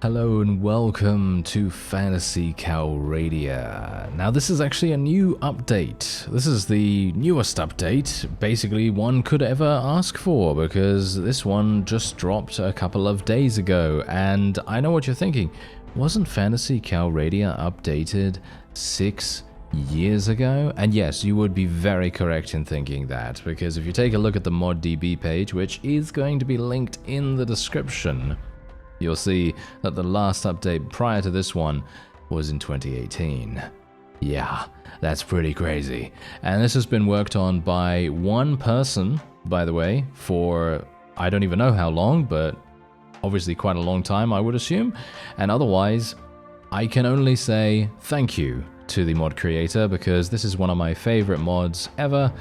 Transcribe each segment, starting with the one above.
Hello and welcome to Phantasy Calradia. Now this is actually a new update. This is the newest update, basically one could ever ask for, because this one just dropped a couple of days ago, and I know what you're thinking. Wasn't Phantasy Calradia updated 6 years ago? And yes, you would be very correct in thinking that, because if you take a look at the ModDB page, which is going to be linked in the description, you'll see that the last update prior to this one was in 2018. Yeah, that's pretty crazy. And this has been worked on by one person, by the way, for I don't even know how long, but obviously quite a long time, I would assume. And otherwise, I can only say thank you to the mod creator, because this is one of my favorite mods ever,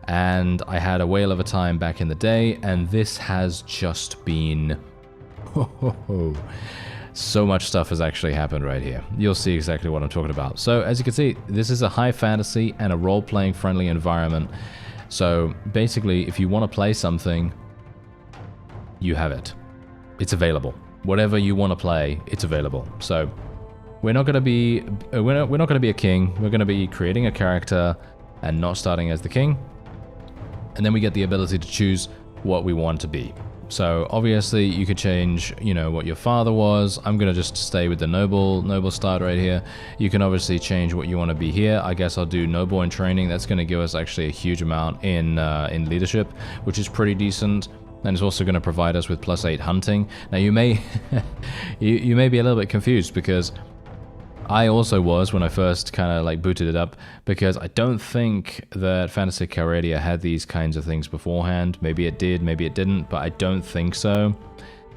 and I had a whale of a time back in the day, and this has just been... so much stuff has actually happened right here. You'll see exactly what I'm talking about. So as you can see, this is a high fantasy and a role-playing friendly environment. So basically, if you want to play something, you have it. It's available. Whatever you want to play, it's available. So we're not going to be a king. We're going to be creating a character and not starting as the king. And then we get the ability to choose what we want to be. So obviously you could change, you know, what your father was. I'm gonna just stay with the noble start right here. You can obviously change what you want to be here. I guess I'll do noble in training. That's gonna give us actually a huge amount in leadership, which is pretty decent. And it's also gonna provide us with +8 hunting. Now you may you may be a little bit confused, because I also was when I first kind of like booted it up, because I don't think that Phantasy Calradia had these kinds of things beforehand. Maybe it did, maybe it didn't, but I don't think so.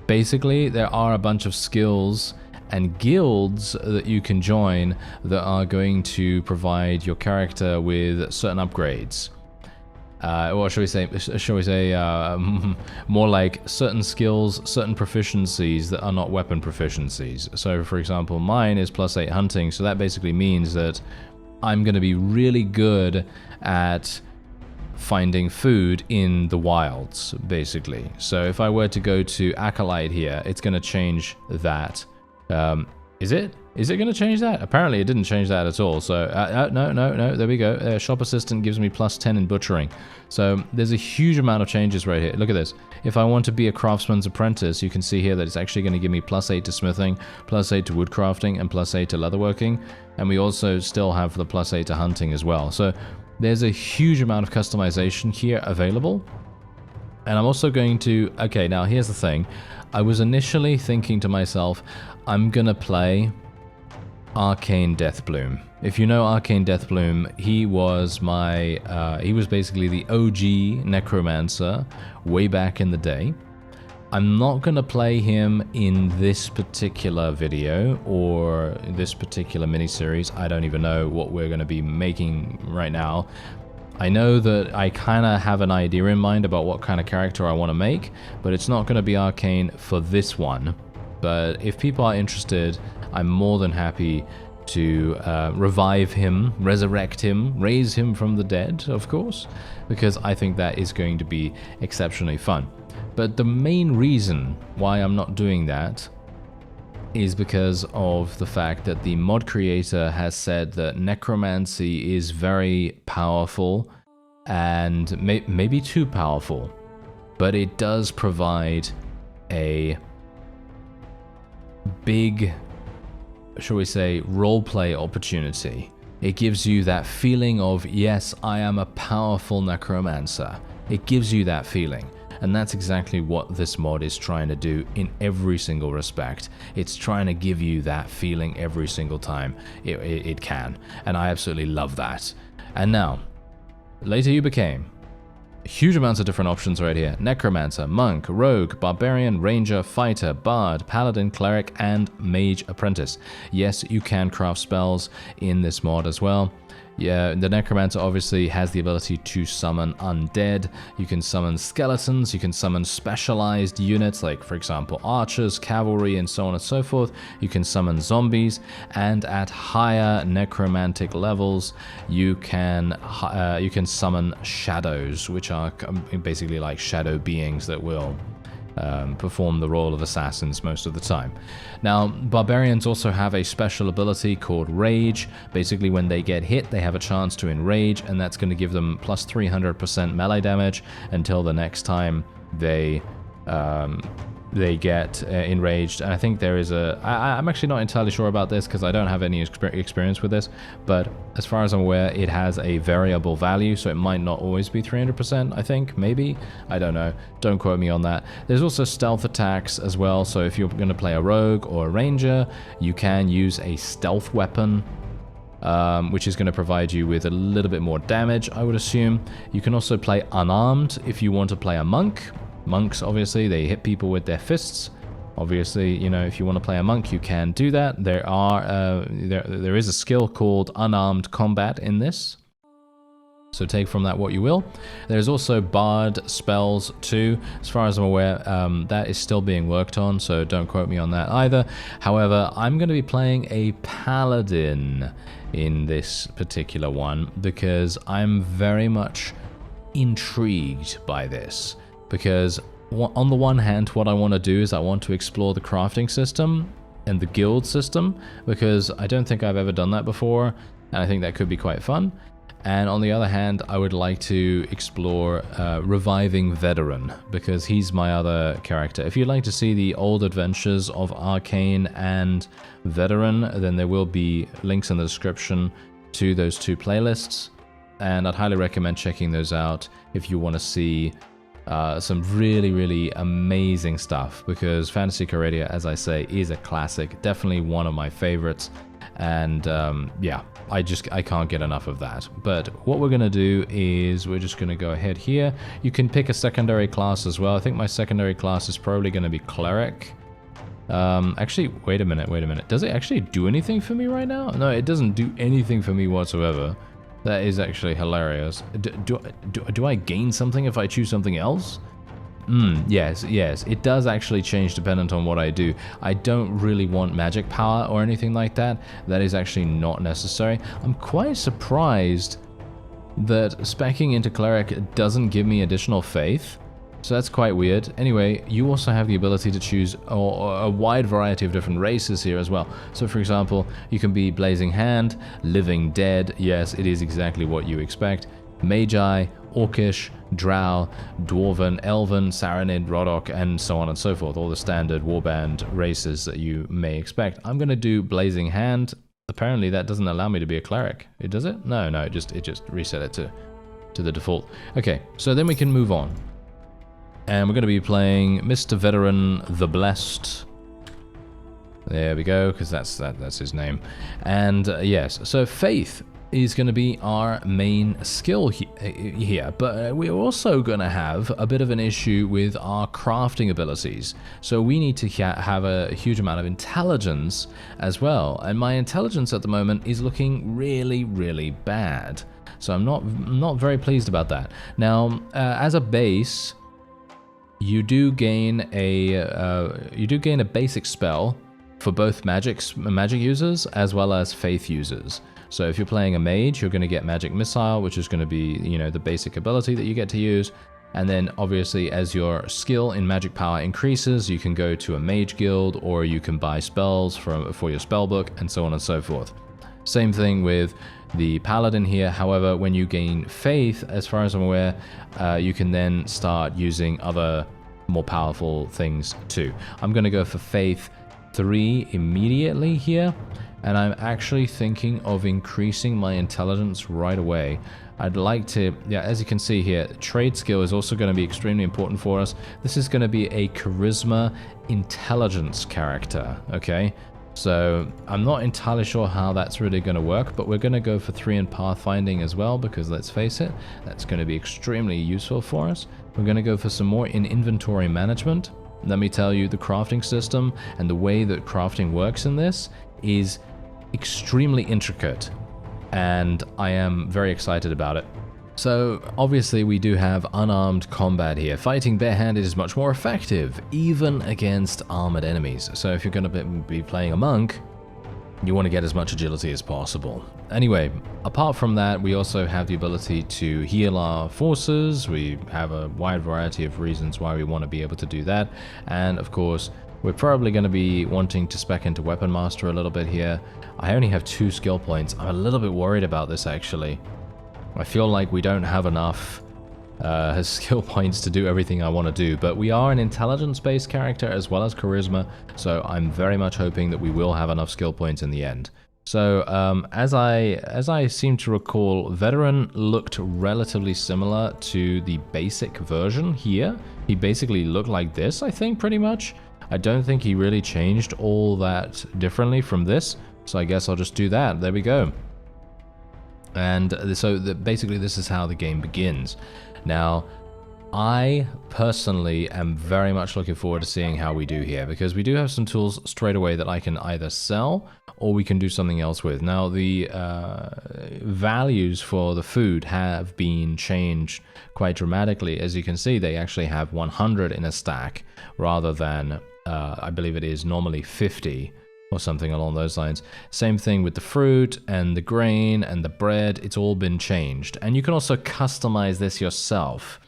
Basically, there are a bunch of skills and guilds that you can join that are going to provide your character with certain upgrades. Or shall we say, more like certain skills, certain proficiencies that are not weapon proficiencies. So, for example, mine is +8 hunting, so that basically means that I'm going to be really good at finding food in the wilds, basically. So if I were to go to Acolyte here, it's going to change that. Is it going to change that? Apparently it didn't change that at all. So, no, there we go. Shop Assistant gives me +10 in butchering. So there's a huge amount of changes right here. Look at this. If I want to be a craftsman's apprentice, you can see here that it's actually going to give me +8 to smithing, +8 to woodcrafting, and +8 to leatherworking. And we also still have the +8 to hunting as well. So there's a huge amount of customization here available. And I'm also going to... Okay, now here's the thing. I was initially thinking to myself, I'm going to play Arcane Deathbloom. If you know Arcane Deathbloom, he was he was basically the OG necromancer way back in the day. I'm not going to play him in this particular video or this particular miniseries. I don't even know what we're going to be making right now. I know that I kind of have an idea in mind about what kind of character I want to make, but it's not going to be Arcane for this one. But if people are interested, I'm more than happy to revive him, resurrect him, raise him from the dead, of course, because I think that is going to be exceptionally fun. But the main reason why I'm not doing that is because of the fact that the mod creator has said that necromancy is very powerful, and maybe too powerful, but it does provide a big, shall we say, roleplay opportunity. It gives you that feeling of, yes, I am a powerful necromancer. It gives you that feeling. And that's exactly what this mod is trying to do in every single respect. It's trying to give you that feeling every single time it can. And I absolutely love that. And now, later you became huge amounts of different options right here. Necromancer, Monk, Rogue, Barbarian, Ranger, Fighter, Bard, Paladin, Cleric, and Mage Apprentice. Yes, you can craft spells in this mod as well. Yeah, the Necromancer obviously has the ability to summon undead. You can summon skeletons, you can summon specialized units like, for example, archers, cavalry, and so on and so forth. You can summon zombies, and at higher necromantic levels, you can summon shadows, which are basically like shadow beings that will perform the role of assassins most of the time. Now, barbarians also have a special ability called Rage. Basically, when they get hit, they have a chance to enrage, and that's going to give them plus 300% melee damage until the next time they get enraged. And I think there is I'm actually not entirely sure about this because I don't have any experience with this, but as far as I'm aware, it has a variable value, so it might not always be 300%, I think, maybe, I don't know, don't quote me on that. There's also stealth attacks as well, so if you're going to play a rogue or a ranger, you can use a stealth weapon, which is going to provide you with a little bit more damage, I would assume. You can also play unarmed if you want to play a monk. Monks, obviously, they hit people with their fists. Obviously, you know, if you want to play a monk, you can do that. There is a skill called unarmed combat in this, so take from that what you will. There's also bard spells too. As far as I'm aware, that is still being worked on, so don't quote me on that either. However, I'm going to be playing a paladin in this particular one because I'm very much intrigued by this. Because on the one hand, what I want to do is I want to explore the crafting system and the guild system, because I don't think I've ever done that before, and I think that could be quite fun. And on the other hand, I would like to explore reviving Veteran, because he's my other character. If you'd like to see the old adventures of Arcane and Veteran, then there will be links in the description to those two playlists, and I'd highly recommend checking those out if you want to see some really amazing stuff, because Phantasy Calradia, as I say, is a classic, definitely one of my favorites, and yeah, I can't get enough of that. But what we're gonna do is we're just gonna go ahead here. You can pick a secondary class as well. I think my secondary class is probably gonna be Cleric. Actually, wait a minute. Does it actually do anything for me right now? No, it doesn't do anything for me whatsoever. That is actually hilarious. Do I gain something if I choose something else? Yes. It does actually change dependent on what I do. I don't really want magic power or anything like that. That is actually not necessary. I'm quite surprised that speccing into Cleric doesn't give me additional faith. So that's quite weird. Anyway, you also have the ability to choose a wide variety of different races here as well. So for example, you can be Blazing Hand, Living Dead, yes, it is exactly what you expect, Magi, Orcish, Drow, Dwarven, Elven, Saranid, Rodok, and so on and so forth. All the standard Warband races that you may expect. I'm going to do Blazing Hand. Apparently that doesn't allow me to be a Cleric. It does it? No, it just reset it to the default. Okay, so then we can move on. And we're going to be playing Mr. Veteran the Blessed. There we go, because that's his name. And yes, so Faith is going to be our main skill here, but we're also going to have a bit of an issue with our crafting abilities. So we need to have a huge amount of intelligence as well, and my intelligence at the moment is looking really bad. So I'm not very pleased about that. Now, as a base, you do gain a basic spell for both magic users as well as faith users. So if you're playing a mage, you're going to get Magic Missile, which is going to be, you know, the basic ability that you get to use. And then obviously as your skill in magic power increases, you can go to a mage guild, or you can buy spells for your spell book, and so on and so forth. Same thing with the paladin here. However, when you gain faith, as far as I'm aware, you can then start using other more powerful things too. I'm going to go for faith 3 immediately here, and I'm actually thinking of increasing my intelligence right away. I'd like to, yeah, as you can see here, trade skill is also going to be extremely important for us. This is going to be a charisma intelligence character, okay? So I'm not entirely sure how that's really going to work, but we're going to go for 3 in pathfinding as well, because let's face it, that's going to be extremely useful for us. We're going to go for some more in inventory management. Let me tell you, the crafting system and the way that crafting works in this is extremely intricate, and I am very excited about it. So obviously we do have unarmed combat here. Fighting barehanded is much more effective, even against armored enemies. So if you're going to be playing a monk, You want to get as much agility as possible. Anyway, apart from that, we also have the ability to heal our forces. We have a wide variety of reasons why we want to be able to do that. And of course, we're probably going to be wanting to spec into Weapon Master a little bit here. I only have 2 skill points. I'm a little bit worried about this, actually. I feel like we don't have enough skill points to do everything I want to do, but we are an intelligence-based character as well as charisma, so I'm very much hoping that we will have enough skill points in the end. So, as I seem to recall, Veteran looked relatively similar to the basic version here. He basically looked like this, I think, pretty much. I don't think he really changed all that differently from this, so I guess I'll just do that. There we go. And so basically this is how the game begins. Now, I personally am very much looking forward to seeing how we do here, because we do have some tools straight away that I can either sell or we can do something else with. Now, the values for the food have been changed quite dramatically. As you can see, they actually have 100 in a stack rather than, I believe it is normally 50. Or something along those lines. Same thing with the fruit and the grain and the bread, it's all been changed. And you can also customize this yourself.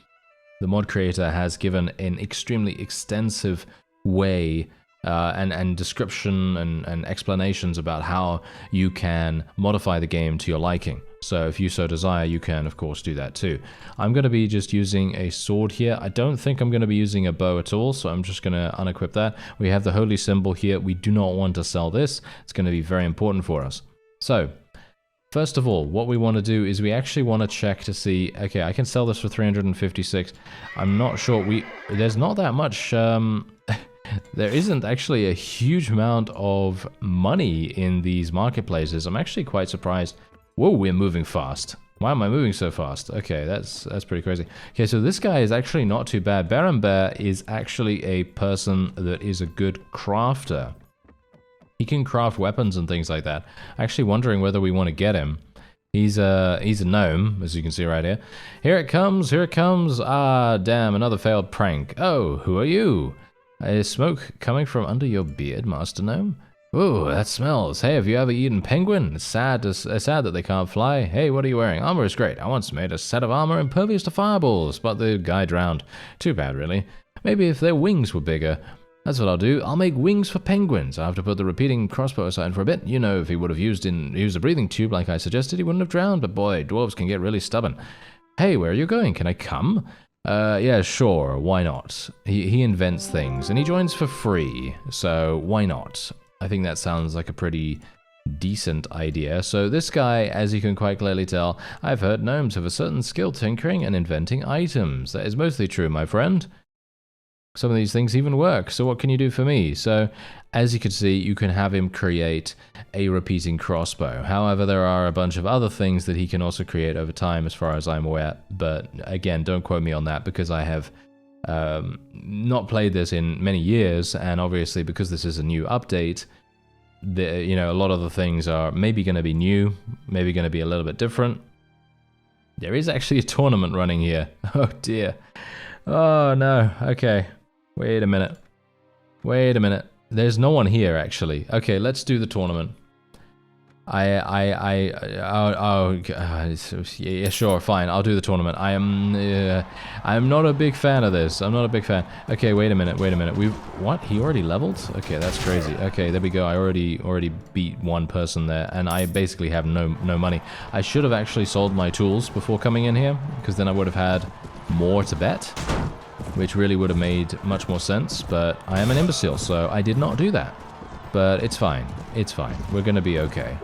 The mod creator has given an extremely extensive way and description and explanations about how you can modify the game to your liking. So if you so desire, you can of course do that too. I'm going to be just using a sword here. I don't think I'm going to be using a bow at all, so I'm just going to unequip that. We have the holy symbol here. We do not want to sell this. It's going to be very important for us. So first of all, what we want to do is we actually want to check to see, okay, I can sell this for 356. I'm not sure, there's not that much, there isn't actually a huge amount of money in these marketplaces. I'm actually quite surprised. Whoa, we're moving fast. Why am I moving so fast? Okay, that's pretty crazy. Okay, so this guy is actually not too bad. Baron Bear is actually a person that is a good crafter. He can craft weapons and things like that. Actually wondering whether we want to get him. He's a gnome, as you can see right here. Here it comes, here it comes. Ah, damn, another failed prank. Oh, who are you? Is smoke coming from under your beard, Master Gnome? Ooh, that smells. Hey, have you ever eaten penguin? It's sad that they can't fly. Hey, what are you wearing? Armor is great. I once made a set of armor impervious to fireballs, but the guy drowned. Too bad, really. Maybe if their wings were bigger. That's what I'll do. I'll make wings for penguins. I have to put the repeating crossbow aside for a bit. You know, if he would have used a breathing tube like I suggested, he wouldn't have drowned. But boy, dwarves can get really stubborn. Hey, where are you going? Can I come? Yeah, sure. Why not? He invents things, and he joins for free. So why not? I think that sounds like a pretty decent idea. So this guy, as you can quite clearly tell, I've heard gnomes have a certain skill tinkering and inventing items. That is mostly true, my friend. Some of these things even work, so what can you do for me? So, as you can see, you can have him create a repeating crossbow. However, there are a bunch of other things that he can also create over time, as far as I'm aware. But again, don't quote me on that, because I have not played this in many years, and obviously because this is a new update, a lot of the things are maybe going to be new, maybe going to be a little bit different. There is actually a tournament running here. Oh dear. Oh no. Okay. Wait a minute. Wait a minute. There's no one here actually. Okay, let's do the tournament. Yeah, sure, fine. I'll do the tournament. I'm not a big fan of this. I'm not a big fan. Okay, wait a minute. What? He already leveled? Okay, that's crazy. Okay, there we go. I already beat one person there, and I basically have no money. I should have actually sold my tools before coming in here, because then I would have had more to bet, which really would have made much more sense. But I am an imbecile, so I did not do that. But it's fine. It's fine. We're gonna be okay.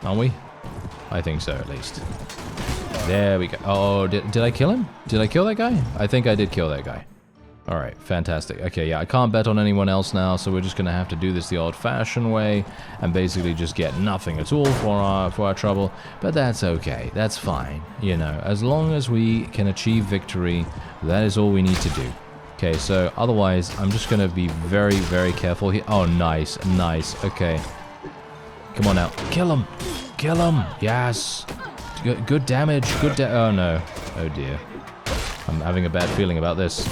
Aren't we? I think so, at least. There we go. Oh, did I kill him? Did I kill that guy? I think I did kill that guy. Alright, fantastic. Okay, yeah, I can't bet on anyone else now, so we're just gonna have to do this the old-fashioned way and basically just get nothing at all for our trouble. But that's okay. That's fine. You know, as long as we can achieve victory, that is all we need to do. Okay, so otherwise, I'm just going to be very, very careful here. Oh, nice, nice. Okay. Come on now. Kill him. Kill him. Yes. Good damage. Oh, no. Oh, dear. I'm having a bad feeling about this.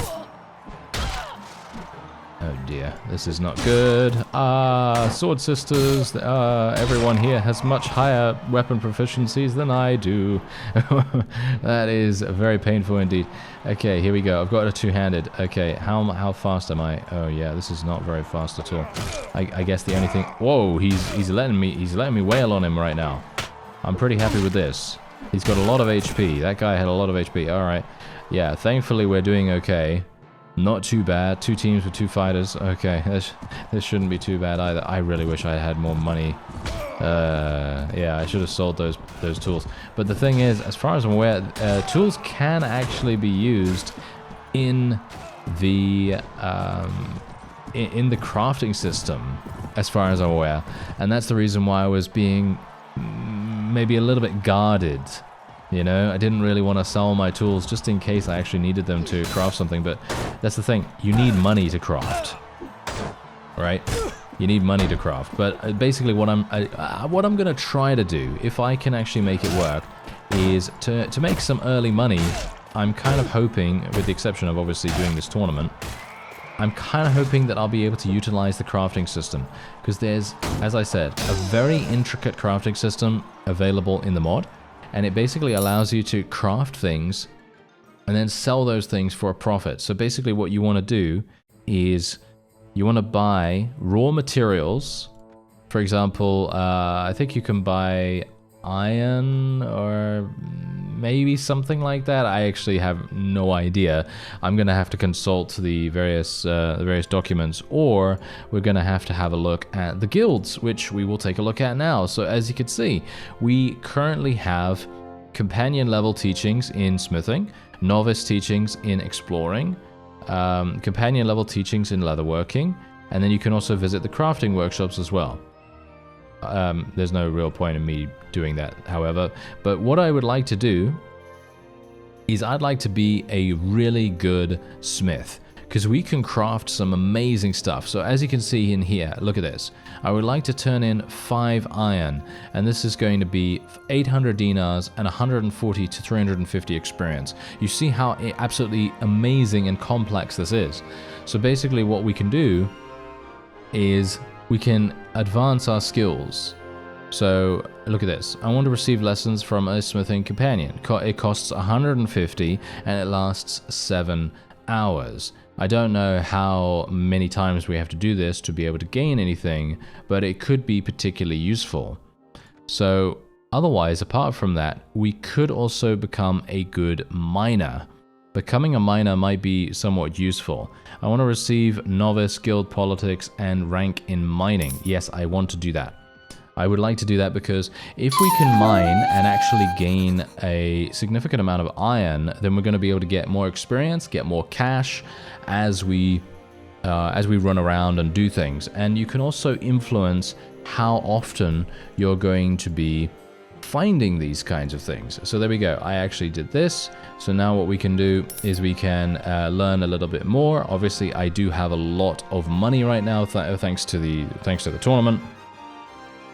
Oh dear, this is not good. Sword Sisters, everyone here has much higher weapon proficiencies than I do. That is very painful indeed. Okay, here we go. I've got a two-handed. Okay, how fast am I? Oh yeah, this is not very fast at all. I guess the only thing... Whoa, he's letting me wail on him right now. I'm pretty happy with this. He's got a lot of HP. That guy had a lot of HP. Alright. Yeah, thankfully we're doing okay. Not too bad. 2 teams with 2 fighters. Okay, this shouldn't be too bad either. I really wish I had more money. Yeah, I should have sold those tools. But the thing is, as far as I'm aware, tools can actually be used in the crafting system, as far as I'm aware. And that's the reason why I was being maybe a little bit guarded. You know, I didn't really want to sell my tools just in case I actually needed them to craft something, but that's the thing. You need money to craft, right? You need money to craft. But basically what I'm going to try to do, if I can actually make it work, is to make some early money. I'm kind of hoping, with the exception of obviously doing this tournament, I'm kind of hoping that I'll be able to utilize the crafting system, because there's, as I said, a very intricate crafting system available in the mod. And it basically allows you to craft things and then sell those things for a profit. So basically what you want to do is you want to buy raw materials. For example, I think you can buy iron or maybe something like that. I actually have no idea. I'm going to have to consult the various documents, or we're going to have a look at the guilds, which we will take a look at now. So as you can see, we currently have companion level teachings in smithing, novice teachings in exploring, companion level teachings in leatherworking, and then you can also visit the crafting workshops as well. There's no real point in me doing that, however, but what I would like to do is I'd like to be a really good smith, because we can craft some amazing stuff. So as you can see in here, look at this. I would like to turn in 5 iron, and this is going to be 800 dinars and 140 to 350 experience. You see how absolutely amazing and complex this is. So basically what we can do is we can advance our skills. So look at this. I want to receive lessons from a smithing companion. It costs 150 and it lasts 7 hours. I don't know how many times we have to do this to be able to gain anything, but it could be particularly useful. So otherwise, apart from that, we could also become a good miner. Becoming a miner might be somewhat useful. I want to receive novice, guild politics, and rank in mining. Yes, I want to do that. I would like to do that because if we can mine and actually gain a significant amount of iron, then we're going to be able to get more experience, get more cash as we run around and do things. And you can also influence how often you're going to be finding these kinds of things. So there we go. I actually did this. So now what we can do is we can learn a little bit more. Obviously, I do have a lot of money right now, thanks to the tournament.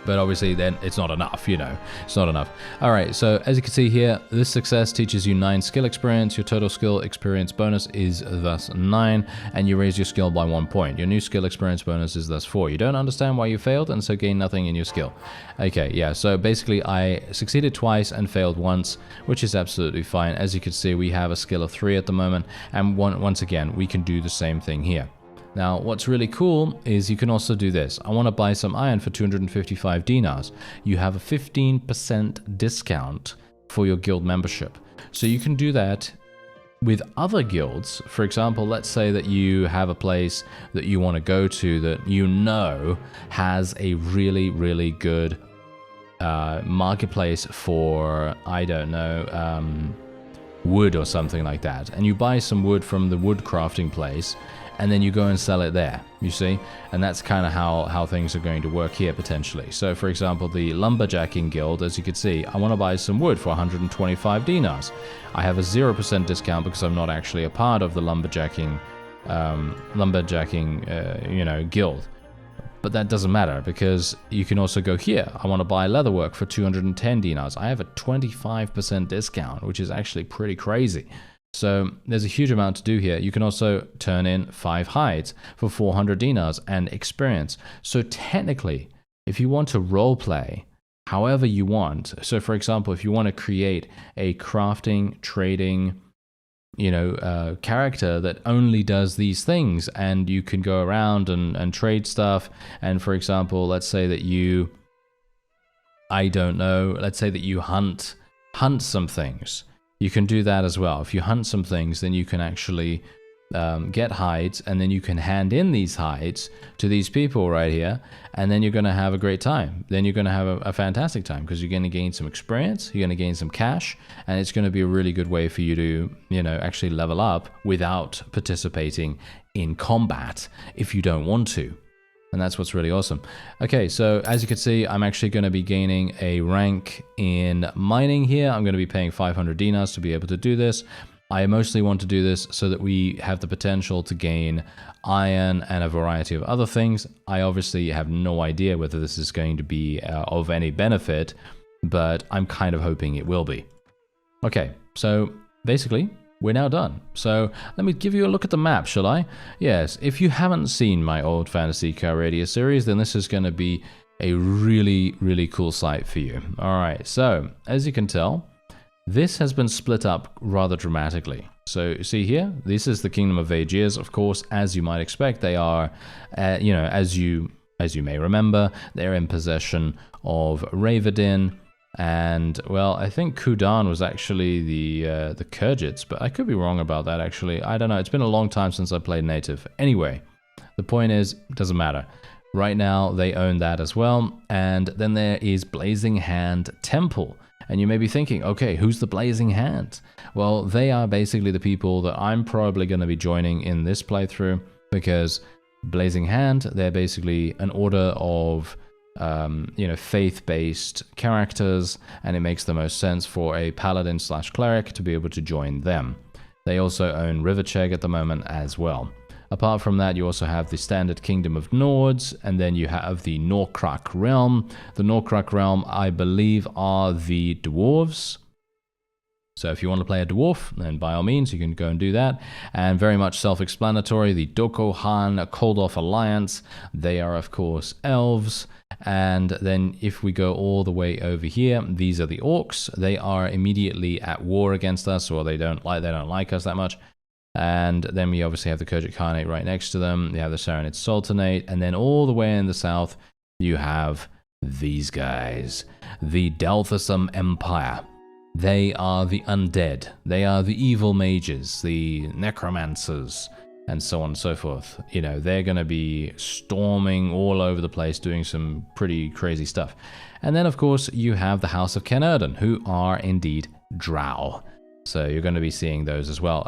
But obviously then it's not enough, you know, it's not enough. All right, so as you can see here, this success teaches you 9 skill experience. Your total skill experience bonus is thus 9, and you raise your skill by 1 point. Your new skill experience bonus is thus 4. You don't understand why you failed, and so gain nothing in your skill. Okay, yeah, so basically I succeeded twice and failed once, which is absolutely fine. As you can see, we have a skill of 3 at the moment, and once again, we can do the same thing here. Now, what's really cool is you can also do this. I want to buy some iron for 255 dinars. You have a 15% discount for your guild membership. So you can do that with other guilds. For example, let's say that you have a place that you want to go to that you know has a really, really good marketplace for, I don't know, wood or something like that. And you buy some wood from the wood crafting place, and then you go and sell it there, you see? And that's kind of how things are going to work here, potentially. So, for example, the lumberjacking guild, as you can see, I want to buy some wood for 125 dinars. I have a 0% discount because I'm not actually a part of the lumberjacking guild. But that doesn't matter, because you can also go here. I want to buy leatherwork for 210 dinars. I have a 25% discount, which is actually pretty crazy. So there's a huge amount to do here. You can also turn in 5 hides for 400 dinars and experience. So technically, if you want to roleplay however you want, so for example, if you want to create a crafting, trading, character that only does these things, and you can go around and trade stuff, and for example, let's say that you, I don't know, let's say that you hunt some things. You can do that as well. If you hunt some things, then you can actually get hides, and then you can hand in these hides to these people right here, and then you're going to have a great time. Then you're going to have a fantastic time, because you're going to gain some experience, you're going to gain some cash, and it's going to be a really good way for you to, actually level up without participating in combat if you don't want to. And that's what's really awesome. Okay, so as you can see, I'm actually going to be gaining a rank in mining here. I'm going to be paying 500 dinars to be able to do this. I mostly want to do this so that we have the potential to gain iron and a variety of other things. I obviously have no idea whether this is going to be of any benefit, but I'm kind of hoping it will be. Okay, so basically, we're now done. So let me give you a look at the map, shall I? Yes, if you haven't seen my old Phantasy Calradia series, then this is going to be a really, really cool site for you. All right, so as you can tell, this has been split up rather dramatically. So you see here, this is the Kingdom of Aegeas, of course, as you might expect. They are, as you may remember, they're in possession of Ravadin. And, well, I think Kudan was actually the Khergits, but I could be wrong about that, actually. I don't know. It's been a long time since I played native. Anyway, the point is, it doesn't matter. Right now, they own that as well. And then there is Blazing Hand Temple. And you may be thinking, okay, who's the Blazing Hand? Well, they are basically the people that I'm probably going to be joining in this playthrough, because Blazing Hand, they're basically an order of faith-based characters, and it makes the most sense for a paladin / cleric to be able to join them. They also own Riverchegg at the moment as well. Apart from that, you also have the standard Kingdom of Nords, and then you have the Norkruk Realm. The Norkruk Realm, I believe, are the dwarves. So if you want to play a dwarf, then by all means, you can go and do that. And very much self-explanatory, the Dokohan Koldorf Alliance, they are, of course, elves. And then if we go all the way over here, these are the orcs. They are immediately at war against us, or they don't like us that much. And then we obviously have the Khergit Khanate right next to them. You have the Saranid Sultanate. And then all the way in the south, you have these guys, the Delthasum Empire. They are the undead. They are the evil mages, the necromancers, and so on and so forth. They're going to be storming all over the place, doing some pretty crazy stuff. And then, of course, you have the House of Ken-Erden, who are indeed drow. So you're going to be seeing those as well.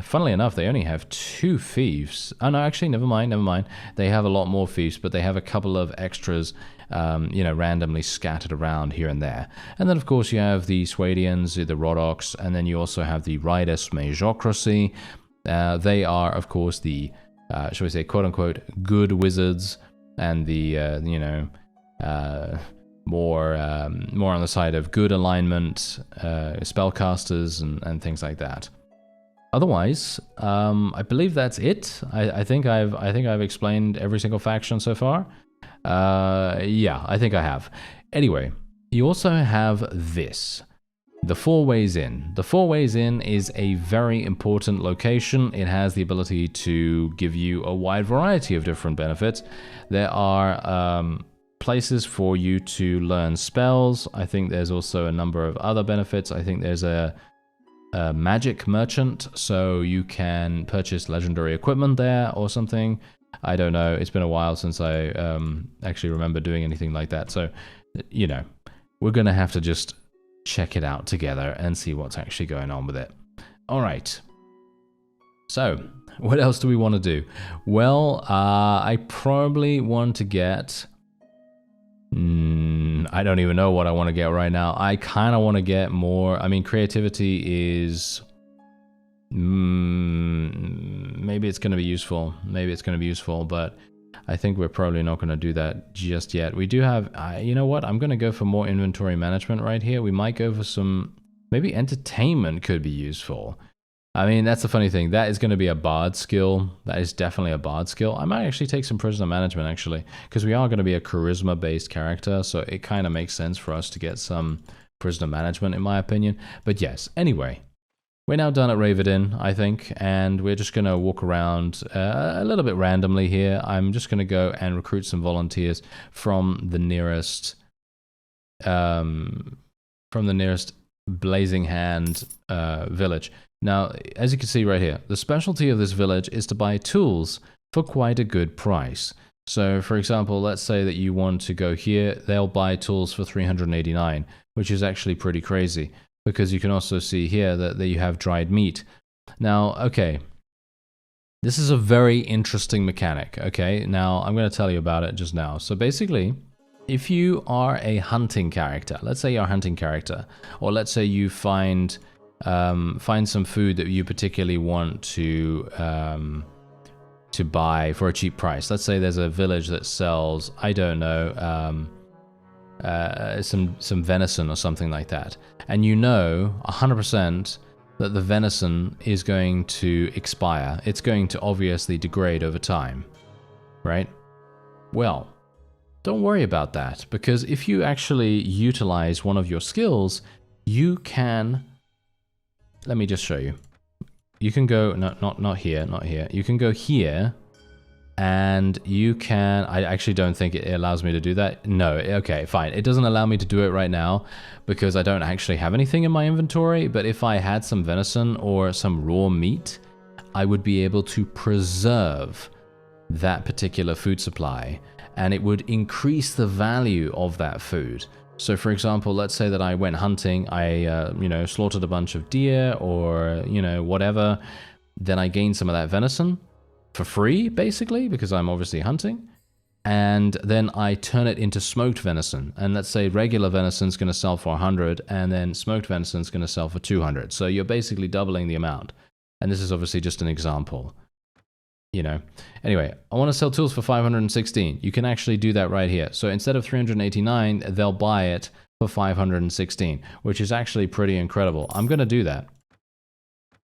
Funnily enough, they only have 2 fiefs. Oh, no, actually, never mind. They have a lot more fiefs, but they have a couple of extras, randomly scattered around here and there. And then, of course, you have the Swadians, the Rodoks, and then you also have the Ridus Majocracy. They are, of course, the, shall we say, quote-unquote, good wizards, and the, more on the side of good alignment, spellcasters, and things like that. Otherwise, I believe that's it. I think I've explained every single faction so far. Yeah, I think I have. Anyway, you also have this. The Four Ways Inn. The Four Ways Inn is a very important location. It has the ability to give you a wide variety of different benefits. There are places for you to learn spells. I think there's also a number of other benefits. I think there's a magic merchant, so you can purchase legendary equipment there or something. I don't know. It's been a while since I actually remember doing anything like that. So, we're going to have to just check it out together and see what's actually going on with it. All right. So, what else do we want to do? Well, I probably want to get... I don't even know what I want to get right now. I kind of want to get more... I mean, creativity is... maybe it's going to be useful. But I think we're probably not going to do that just yet. We do have... you know what? I'm going to go for more inventory management right here. We might go for some... Maybe entertainment could be useful. I mean, that's the funny thing. That is going to be a bard skill. That is definitely a bard skill. I might actually take some prisoner management, actually, because we are going to be a charisma-based character, so it kind of makes sense for us to get some prisoner management, in my opinion. But yes, anyway, we're now done at Ravidin, I think, and we're just going to walk around a little bit randomly here. I'm just going to go and recruit some volunteers from the nearest Blazing Hand village. Now, as you can see right here, the specialty of this village is to buy tools for quite a good price. So, for example, let's say that you want to go here, they'll buy tools for 389, which is actually pretty crazy, because you can also see here that you have dried meat. Now, okay, this is a very interesting mechanic, okay? Now, I'm going to tell you about it just now. So basically, if you are a hunting character, let's say you're a hunting character, or let's say you find some food that you particularly want to buy for a cheap price. Let's say there's a village that sells, I don't know, some venison or something like that, and you know 100% that the venison is going to expire. It's going to obviously degrade over time, right? Well, don't worry about that, because if you actually utilize one of your skills, you can... Let me just show you. You can go, no, not here, not here. You can go here, and you can, I actually don't think it allows me to do that. No, okay, fine. It doesn't allow me to do it right now, because I don't actually have anything in my inventory, but if I had some venison or some raw meat, I would be able to preserve that particular food supply, and it would increase the value of that food. So for example, let's say that I went hunting, I slaughtered a bunch of deer or, whatever, then I gained some of that venison for free, basically, because I'm obviously hunting, and then I turn it into smoked venison, and let's say regular venison is going to sell for 100, and then smoked venison is going to sell for 200, so you're basically doubling the amount, and this is obviously just an example. Anyway, I want to sell tools for 516. You can actually do that right here. So instead of 389, they'll buy it for 516, which is actually pretty incredible. I'm going to do that.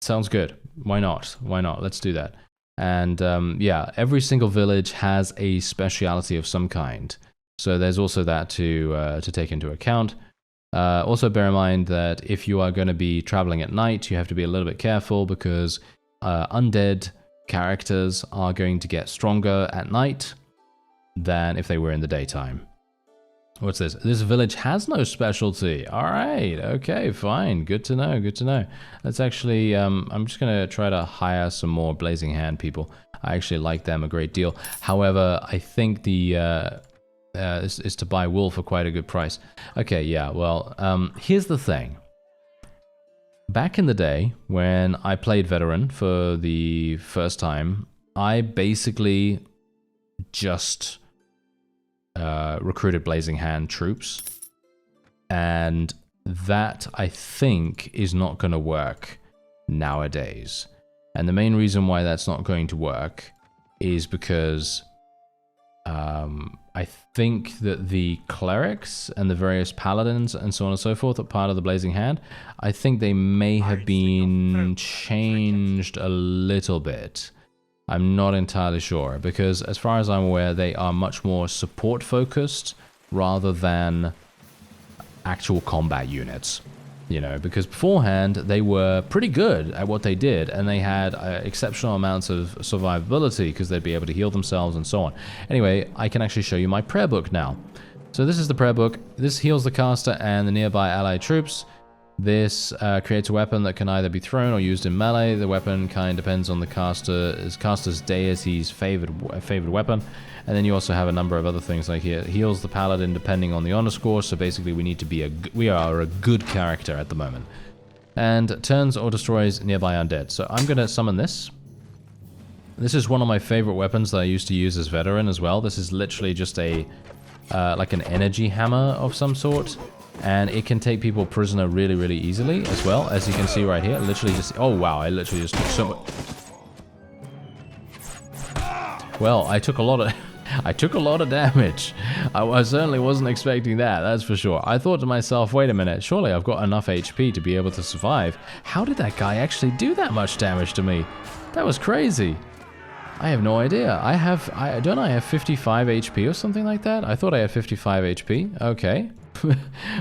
Sounds good. Why not? Why not? Let's do that. And yeah, every single village has a speciality of some kind. So there's also that to take into account. Also bear in mind that if you are going to be traveling at night, you have to be a little bit careful, because undead characters are going to get stronger at night than if they were in the daytime. What's this? This village has no specialty. All right. Okay, fine. Good to know. Good to know. Let's actually, I'm just going to try to hire some more Blazing Hand people. I actually like them a great deal. However, I think the is to buy wool for quite a good price. Okay, yeah, well, here's the thing. Back in the day, when I played Veteran for the first time, I basically just recruited Blazing Hand troops. And that, I think, is not going to work nowadays. And the main reason why that's not going to work is because I think that the clerics and the various paladins and so on and so forth are part of the Blazing Hand. I think they may have been changed a little bit. I'm not entirely sure, because as far as I'm aware, they are much more support focused rather than actual combat units. Because beforehand, they were pretty good at what they did, and they had exceptional amounts of survivability, because they'd be able to heal themselves and so on. Anyway, I can actually show you my prayer book now. So this is the prayer book. This heals the caster and the nearby allied troops. This creates a weapon that can either be thrown or used in melee. The weapon kind depends on the caster's deity's favored weapon. And then you also have a number of other things like here. It heals the paladin depending on the honor score. So basically, we are a good character at the moment. And turns or destroys nearby undead. So I'm going to summon this. This is one of my favorite weapons that I used to use as veteran as well. This is literally just a like an energy hammer of some sort. And it can take people prisoner really, really easily as well. As you can see right here. Literally just... Oh, wow. I literally just took so much... Well, I took a lot of... I took a lot of damage. I certainly wasn't expecting that, that's for sure. I thought to myself, wait a minute, surely I've got enough HP to be able to survive. How did that guy actually do that much damage to me? That was crazy. I have no idea. Don't I have 55 HP or something like that? I thought I had 55 HP. Okay.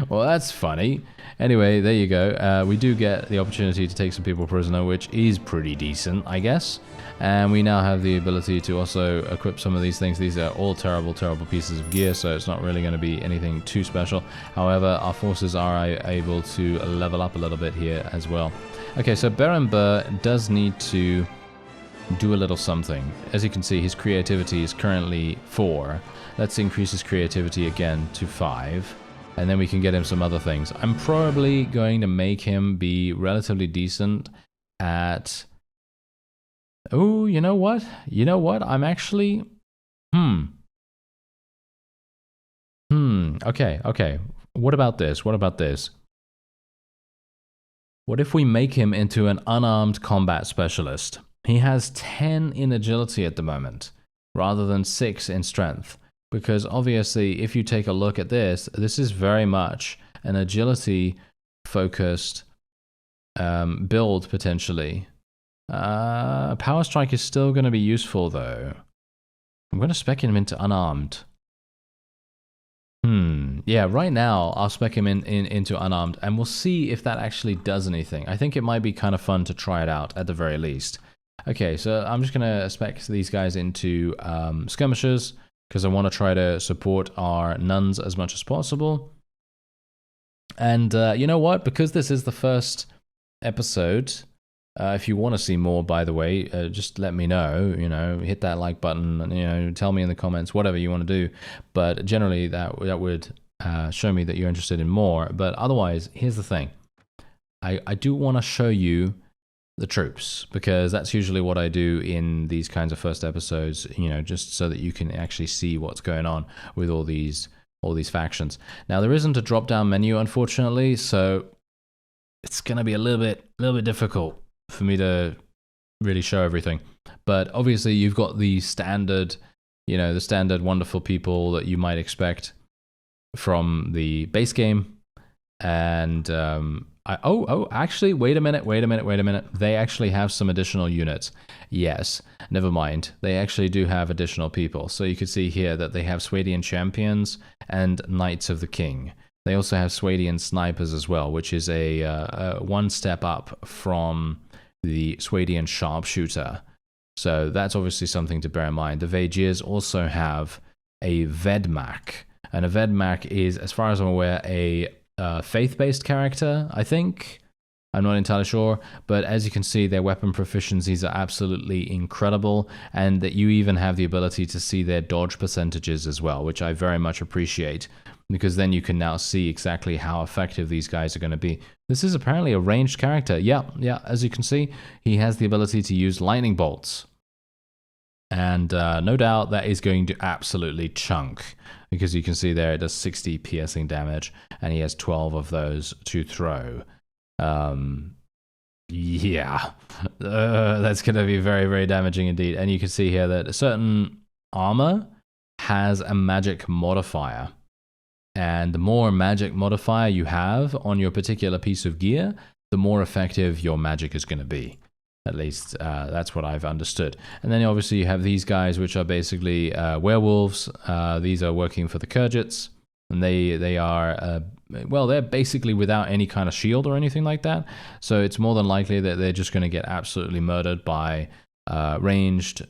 Well, that's funny. Anyway, there you go. We do get the opportunity to take some people prisoner, which is pretty decent, I guess. And we now have the ability to also equip some of these things. These are all terrible, terrible pieces of gear, so it's not really going to be anything too special. However, our forces are able to level up a little bit here as well. Okay, so Berenber does need to do a little something. As you can see, his creativity is currently 4. Let's increase his creativity again to 5. And then we can get him some other things. I'm probably going to make him be relatively decent at... Oh, you know what? You know what? I'm actually... Okay. What about this? What about this? What if we make him into an unarmed combat specialist? He has 10 in agility at the moment, rather than 6 in strength. Because obviously, if you take a look at this, this is very much an agility-focused build, potentially. Power Strike is still going to be useful, though. I'm going to spec him into unarmed. Yeah, right now, I'll spec him into unarmed, and we'll see if that actually does anything. I think it might be kind of fun to try it out, at the very least. Okay, so I'm just going to spec these guys into skirmishers, because I want to try to support our nuns as much as possible. And you know what? Because this is the first episode, if you want to see more, by the way, just let me know. You know, hit that like button. You know, tell me in the comments whatever you want to do. But generally, that would show me that you're interested in more. But otherwise, here's the thing: I do want to show you the troops, because that's usually what I do in these kinds of first episodes, you know, just so that you can actually see what's going on with all these factions. Now, there isn't a drop-down menu, unfortunately, so it's going to be a little bit difficult for me to really show everything. But obviously, you've got the standard, you know, the standard wonderful people that you might expect from the base game. And actually, wait a minute. They actually have some additional units. Yes, never mind. They actually do have additional people. So you can see here that they have Swadian champions and Knights of the King. They also have Swadian snipers as well, which is a one step up from the Swadian sharpshooter. So that's obviously something to bear in mind. The Vaegirs also have a Vedmak. And a Vedmak is, as far as I'm aware, a faith-based character, I think. I'm not entirely sure, but as you can see, their weapon proficiencies are absolutely incredible, and that you even have the ability to see their dodge percentages as well, which I very much appreciate, because then you can now see exactly how effective these guys are going to be. This is apparently a ranged character. Yeah, as you can see, he has the ability to use lightning bolts. And no doubt that is going to absolutely chunk, because you can see there it does 60 piercing damage, and he has 12 of those to throw. Yeah, that's going to be very, very damaging indeed. And you can see here that a certain armor has a magic modifier. And the more magic modifier you have on your particular piece of gear, the more effective your magic is going to be. At least that's what I've understood. And then obviously you have these guys, which are basically werewolves. These are working for the Kurgits. And they are, well, they're basically without any kind of shield or anything like that. So it's more than likely that they're just going to get absolutely murdered by ranged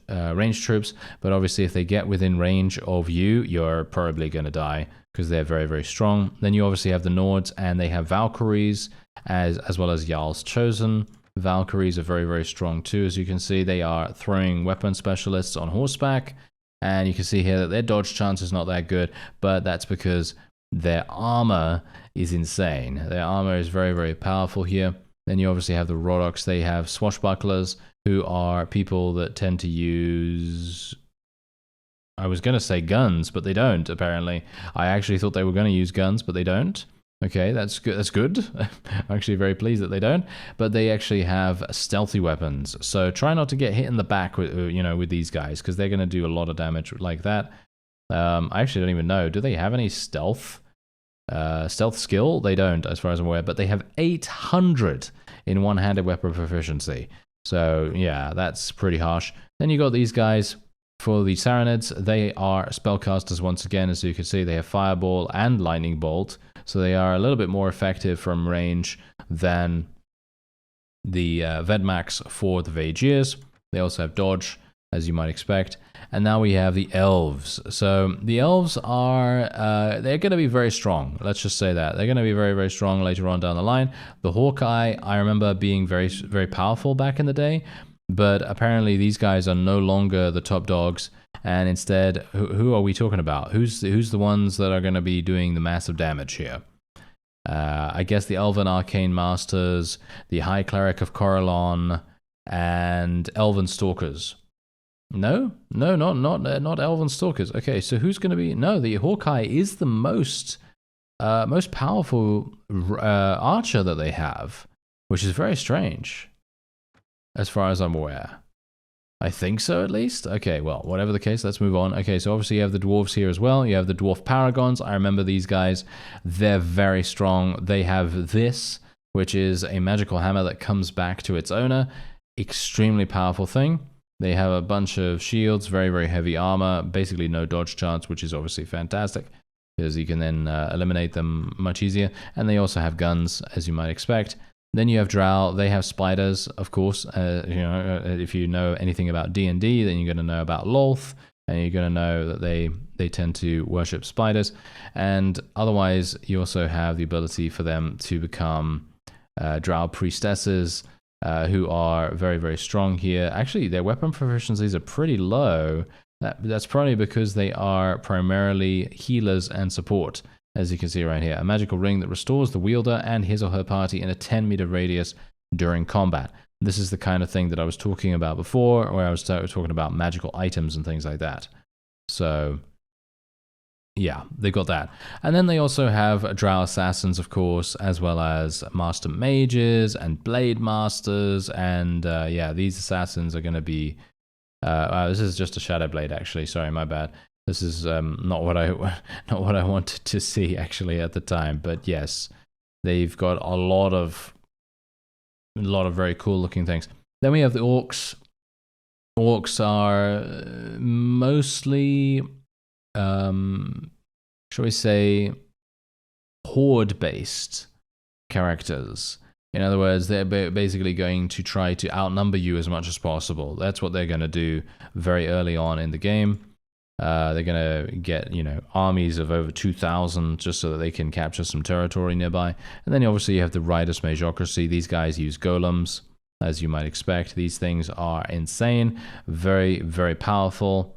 troops. But obviously if they get within range of you, you're probably going to die, because they're very, very strong. Then you obviously have the Nords, and they have Valkyries, as well as Jarl's Chosen. Valkyries are very, very strong too. As you can see, they are throwing weapon specialists on horseback. And you can see here that their dodge chance is not that good, but that's because their armor is insane. Their armor is very, very powerful here. Then you obviously have the Rhodoks. They have swashbucklers, who are people that tend to use... I was going to say guns, but they don't, apparently. I actually thought they were going to use guns, but they don't. Okay, that's good. That's good. I'm actually very pleased that they don't. But they actually have stealthy weapons. So try not to get hit in the back with, with these guys, because they're going to do a lot of damage like that. I actually don't even know. Do they have any stealth? Stealth skill? They don't, as far as I'm aware, but they have 800 in one-handed weapon proficiency. So, yeah, that's pretty harsh. Then you got these guys. For the Saranids, they are spellcasters once again. As you can see, they have Fireball and Lightning Bolt. So they are a little bit more effective from range than the Vedmax for the Vaegirs. They also have Dodge, as you might expect. And now we have the Elves. So the Elves are, they're going to be very strong. Let's just say that. They're going to be very, very strong later on down the line. The Hawkeye, I remember being very, very powerful back in the day. But apparently these guys are no longer the top dogs. And instead, who are we talking about? Who's the ones that are going to be doing the massive damage here? I guess the Elven Arcane Masters, the High Cleric of Corellon, and Elven Stalkers. No, not Elven Stalkers. Okay, so who's going to be? No, the Hawkeye is the most powerful archer that they have, which is very strange, as far as I'm aware. I think so, at least. Okay, well, whatever the case, let's move on. Okay, so obviously you have the dwarves here as well. You have the dwarf paragons. I remember these guys. They're very strong. They have this, which is a magical hammer that comes back to its owner. Extremely powerful thing. They have a bunch of shields, very, very heavy armor, basically no dodge chance, which is obviously fantastic, because you can then eliminate them much easier. And they also have guns, as you might expect. Then you have Drow. They have spiders, of course. If you know anything about D&D, then you're going to know about Lolth, and you're going to know that they tend to worship spiders. And otherwise, you also have the ability for them to become Drow priestesses, who are very, very strong here. Actually, their weapon proficiencies are pretty low. That's probably because they are primarily healers and support. As you can see right here, a magical ring that restores the wielder and his or her party in a 10-meter radius during combat. This is the kind of thing that I was talking about before, where I was talking about magical items and things like that. So, yeah, they got that. And then they also have Drow assassins, of course, as well as master mages and blade masters. And yeah, these assassins are going to be... this is just a shadow blade, actually. Sorry, my bad. This is not what I wanted to see actually at the time, but yes, they've got a lot of very cool looking things. Then we have the orcs. Orcs are mostly, shall we say, horde based characters. In other words, they're basically going to try to outnumber you as much as possible. That's what they're going to do very early on in the game. They're going to get, armies of over 2,000 just so that they can capture some territory nearby. And then obviously you have the Riders Majocracy. These guys use golems, as you might expect. These things are insane, very, very powerful.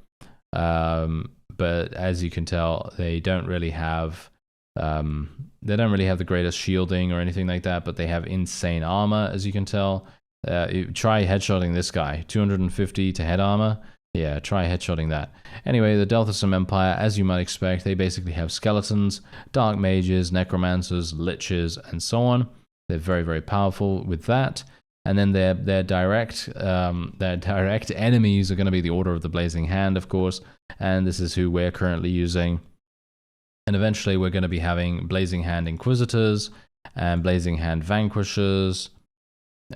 But as you can tell, they don't really have the greatest shielding or anything like that, but they have insane armor, as you can tell. Try headshotting this guy, 250 to head armor. Yeah, try headshotting that. Anyway, the Delthasum Empire, as you might expect, they basically have skeletons, dark mages, necromancers, liches, and so on. They're very, very powerful with that. And then their direct enemies are going to be the Order of the Blazing Hand, of course. And this is who we're currently using. And eventually we're going to be having Blazing Hand Inquisitors and Blazing Hand Vanquishers.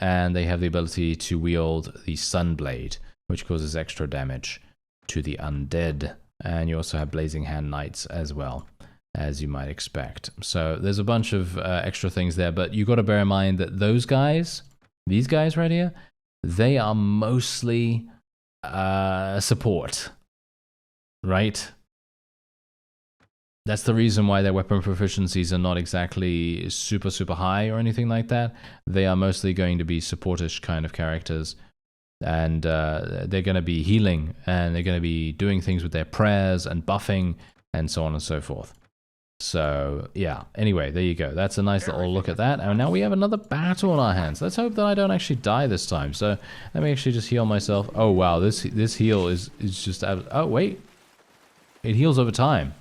And they have the ability to wield the Sunblade, which causes extra damage to the undead. And you also have Blazing Hand Knights as well, as you might expect. So there's a bunch of extra things there, but you got to bear in mind that these guys right here, they are mostly support, right? That's the reason why their weapon proficiencies are not exactly super, super high or anything like that. They are mostly going to be supportish kind of characters. And they're going to be healing, and they're going to be doing things with their prayers and buffing and so on and so forth. So, yeah. Anyway, there you go. That's a nice little look at that. And now we have another battle on our hands. Let's hope that I don't actually die this time. So, let me actually just heal myself. Oh, wow. This heal is just... Oh, wait. It heals over time.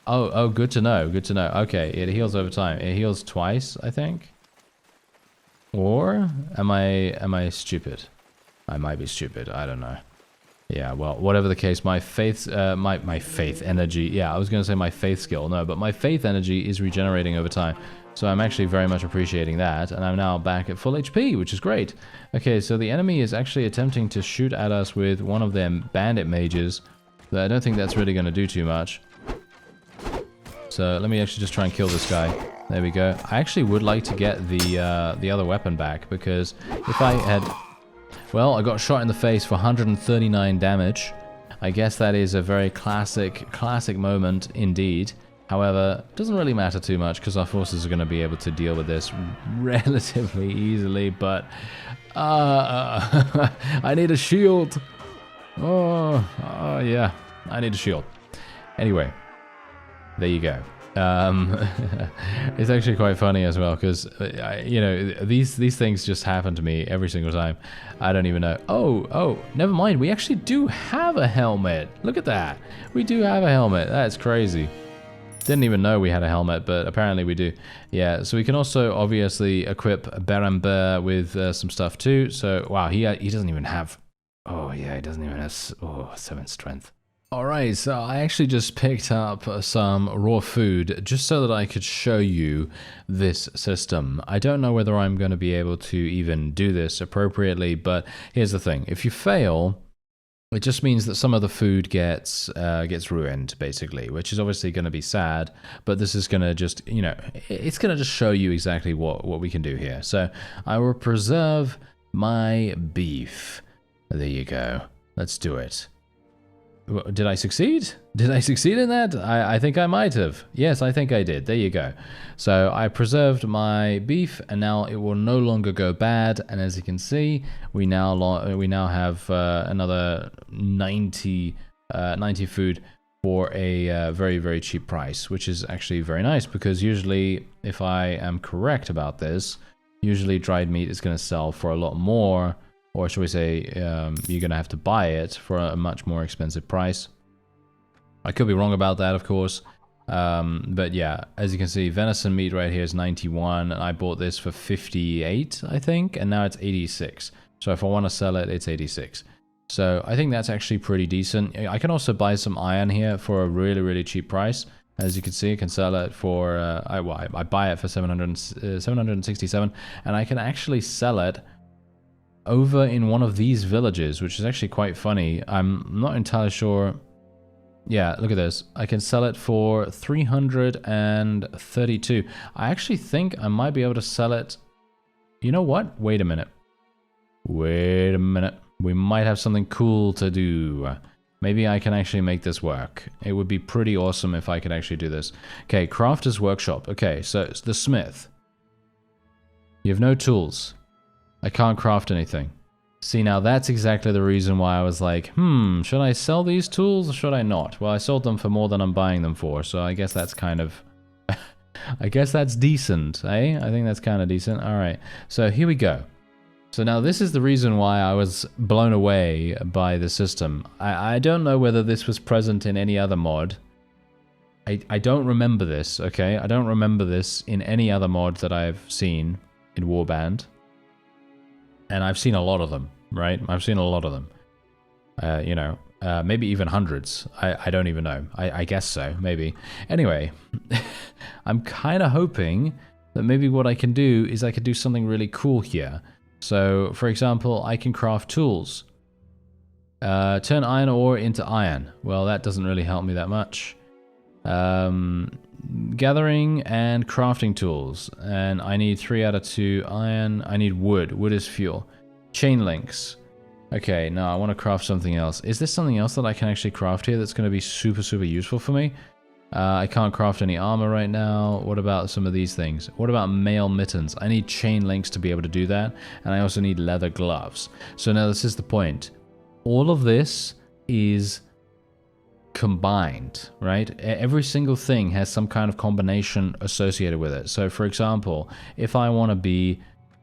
Oh, good to know. Good to know. Okay, it heals over time. It heals twice, I think. Or am I stupid? I might be stupid. I don't know. Yeah, well, whatever the case, my faith, my faith energy, yeah, I was going to say my faith skill, no, but my faith energy is regenerating over time. So I'm actually very much appreciating that, and I'm now back at full HP, which is great. Okay, so the enemy is actually attempting to shoot at us with one of their bandit mages, but I don't think that's really going to do too much. So let me actually just try and kill this guy. There we go. I actually would like to get the other weapon back, because if I had... Well, I got shot in the face for 139 damage. I guess that is a very classic moment indeed. However, it doesn't really matter too much because our forces are going to be able to deal with this relatively easily, but I need a shield. Oh, yeah, I need a shield. Anyway, there you go. It's actually quite funny as well because you know, these things just happen to me every single time. I don't even know. Oh, never mind. We actually do have a helmet. Look at that. We do have a helmet. That's crazy. Didn't even know we had a helmet, but apparently we do. Yeah, so we can also obviously equip Berambert with some stuff too. So wow, he doesn't even have. Oh yeah, he doesn't even have 7 strength. Alright, so I actually just picked up some raw food just so that I could show you this system. I don't know whether I'm going to be able to even do this appropriately, but here's the thing. If you fail, it just means that some of the food gets ruined, basically, which is obviously going to be sad, but this is going to just, you know, it's going to just show you exactly what we can do here. So I will preserve my beef. There you go. Let's do it. Did I succeed? Did I succeed in that? I think I might have. Yes, I think I did. There you go. So I preserved my beef, and now it will no longer go bad. And as you can see, we now have another 90 food for a very, very cheap price, which is actually very nice because usually, if I am correct about this, usually dried meat is going to sell for a lot more. Or should we say, you're going to have to buy it for a much more expensive price. I could be wrong about that, of course. But yeah, as you can see, venison meat right here is 91. And I bought this for 58, I think. And now it's 86. So if I want to sell it, it's 86. So I think that's actually pretty decent. I can also buy some iron here for a really, really cheap price. As you can see, I can sell it for... I buy it for 767. And I can actually sell it over in one of these villages, which is actually quite funny. I'm not entirely sure. Yeah, look at this. I can sell it for 332. I actually think I might be able to sell it. You know what? Wait a minute. Wait a minute. We might have something cool to do. Maybe I can actually make this work. It would be pretty awesome if I could actually do this. Okay, Crafter's Workshop. Okay, so it's the smith. You have no tools. I can't craft anything. See, now that's exactly the reason why I was like, should I sell these tools or should I not? Well, I sold them for more than I'm buying them for, so I guess that's kind of... I guess that's decent, eh? I think that's kind of decent. Alright, so here we go. So now this is the reason why I was blown away by the system. I don't know whether this was present in any other mod. I don't remember this, okay? I don't remember this in any other mod that I've seen in Warband. And I've seen a lot of them, right? I've seen a lot of them. You know, maybe even hundreds. I don't even know. I guess so, maybe. Anyway, I'm kind of hoping that maybe what I can do is I could do something really cool here. So, for example, I can craft tools. Turn iron ore into iron. Well, that doesn't really help me that much. Gathering and crafting tools, and I need 3 out of 2 iron. I need wood. Wood is fuel. Chain links. Okay, now I want to craft something else. Is there something else that I can actually craft here that's going to be super, super useful for me? I can't craft any armor right now. What about some of these things? What about mail mittens? I need chain links to be able to do that, and I also need leather gloves. So now this is the point. All of this is combined, right? Every single thing has some kind of combination associated with it. So for example, if I want to be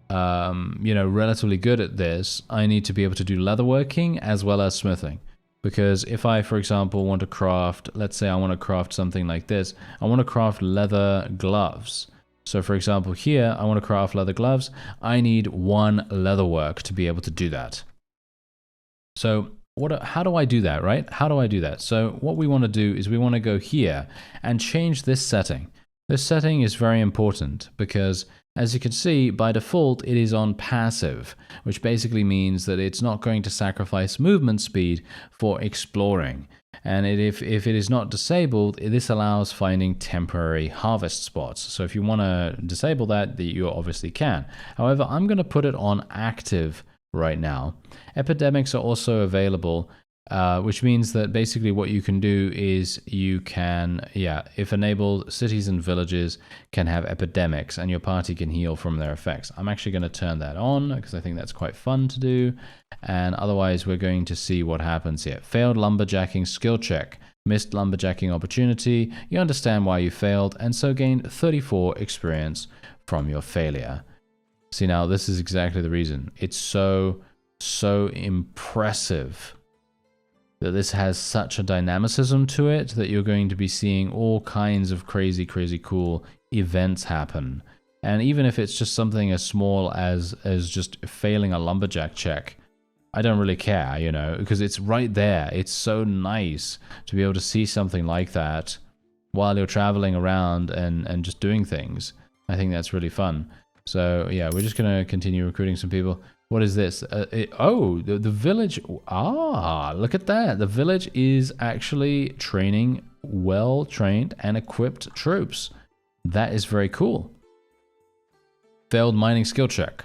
you know, relatively good at this, I need to be able to do leatherworking as well as smithing. Because if I, for example, want to craft, let's say I want to craft something like this, I want to craft leather gloves. So for example, here, I want to craft leather gloves. I need 1 leatherwork to be able to do that. So how do I do that, right? How do I do that? So what we want to do is we want to go here and change this setting. This setting is very important because, as you can see, by default, it is on passive, which basically means that it's not going to sacrifice movement speed for exploring. And if it is not disabled, this allows finding temporary harvest spots. So if you want to disable that, you obviously can. However, I'm going to put it on active right now. Epidemics are also available, which means that basically what you can do is you can, if enabled, cities and villages can have epidemics and your party can heal from their effects. I'm actually going to turn that on because I think that's quite fun to do. And otherwise, we're going to see what happens here. Failed lumberjacking skill check. Missed lumberjacking opportunity. You understand why you failed and so gained 34 experience from your failure. See, now this is exactly the reason. It's so impressive that this has such a dynamicism to it that you're going to be seeing all kinds of crazy cool events happen. And even if it's just something as small as just failing a lumberjack check, I don't really care, you know, because it's right there. It's so nice to be able to see something like that while you're traveling around and just doing things. I think that's really fun. So yeah, we're just going to continue recruiting some people. What is this? The village. Ah, look at that. The village is actually training well-trained and equipped troops. That is very cool. Failed mining skill check.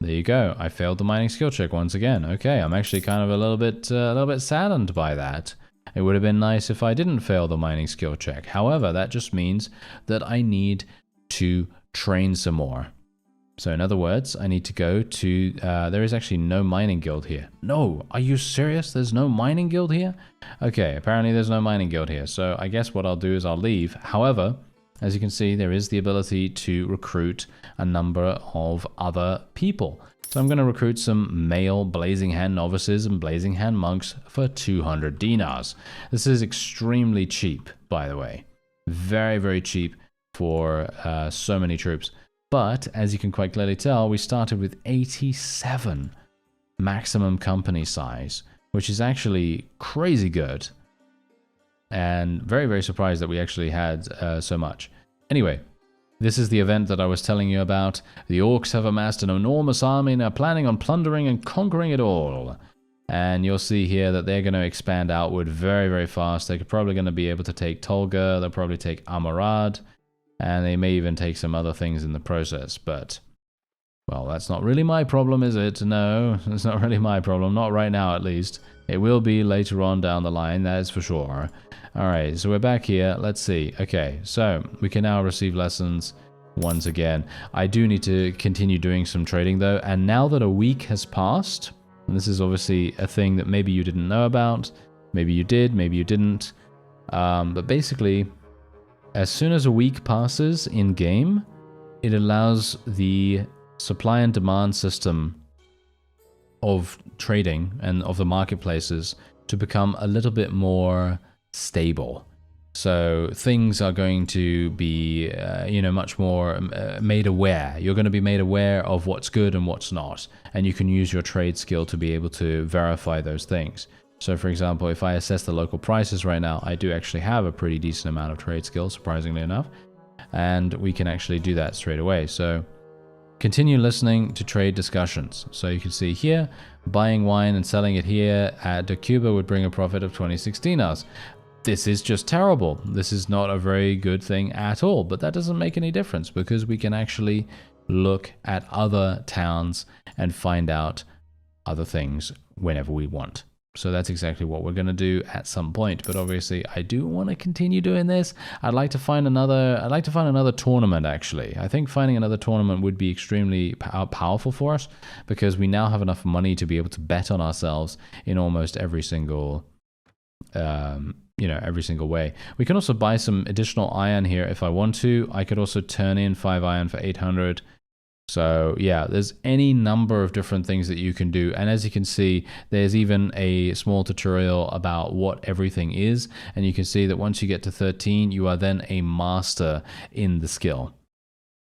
There you go. I failed the mining skill check once again. Okay, I'm actually kind of a little bit saddened by that. It would have been nice if I didn't fail the mining skill check. However, that just means that I need to train some more. So in other words, I need to go to, there is actually no mining guild here. No, are you serious? There's no mining guild here? Okay, apparently there's no mining guild here. So I guess what I'll do is I'll leave. However, as you can see, there is the ability to recruit a number of other people. So I'm going to recruit some male Blazing Hand novices and Blazing Hand monks for 200 dinars. This is extremely cheap, by the way. Very cheap for so many troops. But, as you can quite clearly tell, we started with 87 maximum company size, which is actually crazy good. And very surprised that we actually had so much. Anyway, this is the event that I was telling you about. The orcs have amassed an enormous army and are planning on plundering and conquering it all. And you'll see here that they're going to expand outward very fast. They're probably going to be able to take Tolga. They'll probably take Amarad. And they may even take some other things in the process, but, well, that's not really my problem, is it? No, it's not really my problem, not right now at least. It will be later on down the line, that is for sure. Alright, so we're back here, let's see. Okay, so we can now receive lessons once again. I do need to continue doing some trading though, and now that a week has passed, and this is obviously a thing that maybe you didn't know about, maybe you did, maybe you didn't, but basically, as soon as a week passes in-game, it allows the supply and demand system of trading and of the marketplaces to become a little bit more stable. So things are going to be, much more made aware. You're going to be made aware of what's good and what's not. And you can use your trade skill to be able to verify those things. So for example, if I assess the local prices right now, I do actually have a pretty decent amount of trade skill, surprisingly enough. And we can actually do that straight away. So continue listening to trade discussions. So you can see here, buying wine and selling it here at De Cuba would bring a profit of 26 dinars. This is just terrible. This is not a very good thing at all, but that doesn't make any difference because we can actually look at other towns and find out other things whenever we want. So that's exactly what we're going to do at some point. But obviously, I do want to continue doing this. I'd like to find another tournament, actually. I think finding another tournament would be extremely powerful for us because we now have enough money to be able to bet on ourselves in almost every single, every single way. We can also buy some additional iron here if I want to. I could also turn in 5 iron for 800. So yeah, there's any number of different things that you can do. And as you can see, there's even a small tutorial about what everything is. And you can see that once you get to 13, you are then a master in the skill.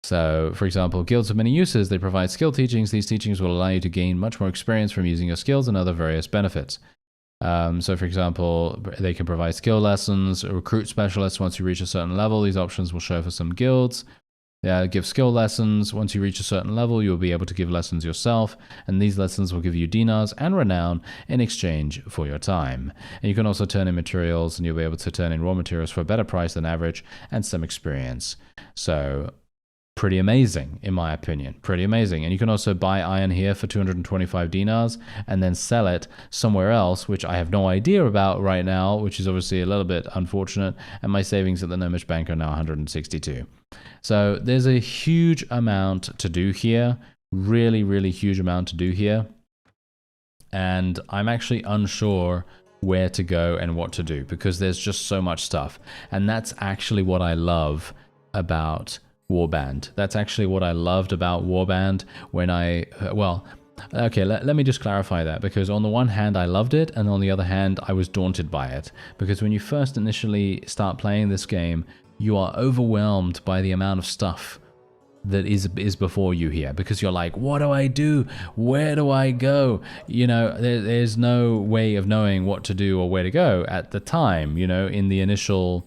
So for example, guilds have many uses. They provide skill teachings. These teachings will allow you to gain much more experience from using your skills and other various benefits. So, for example, they can provide skill lessons, recruit specialists once you reach a certain level. These options will show for some guilds. Give skill lessons. Once you reach a certain level, you'll be able to give lessons yourself, and these lessons will give you dinars and renown in exchange for your time. And you can also turn in materials, and you'll be able to turn in raw materials for a better price than average and some experience. So, pretty amazing, in my opinion. Pretty amazing. And you can also buy iron here for 225 dinars and then sell it somewhere else, which I have no idea about right now, which is obviously a little bit unfortunate. And my savings at the Gnomish Bank are now 162. So there's a huge amount to do here. Really, really huge amount to do here. And I'm actually unsure where to go and what to do because there's just so much stuff. And that's actually what I love about Warband. That's actually what I loved about Warband when let me just clarify that, because on the one hand I loved it, and on the other hand I was daunted by it, because when you first initially start playing this game, you are overwhelmed by the amount of stuff that is before you here, because you're like, what do I do? Where do I go? You know, there's no way of knowing what to do or where to go at the time, you know, in the initial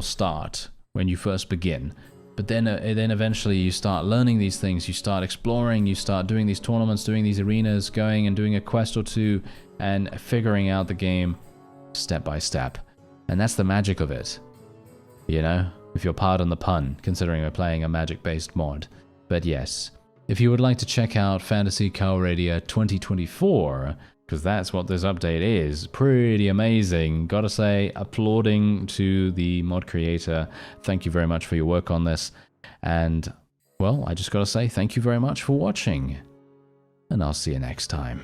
start when you first begin. But then eventually you start learning these things, you start exploring, you start doing these tournaments, doing these arenas, going and doing a quest or two, and figuring out the game step by step. And that's the magic of it, you know, if you'll pardon the pun, considering we're playing a magic-based mod. But yes, if you would like to check out Phantasy Calradia 2024, because that's what this update is. Pretty amazing. Gotta say, applauding to the mod creator. Thank you very much for your work on this. And, well, I just gotta say thank you very much for watching. And I'll see you next time.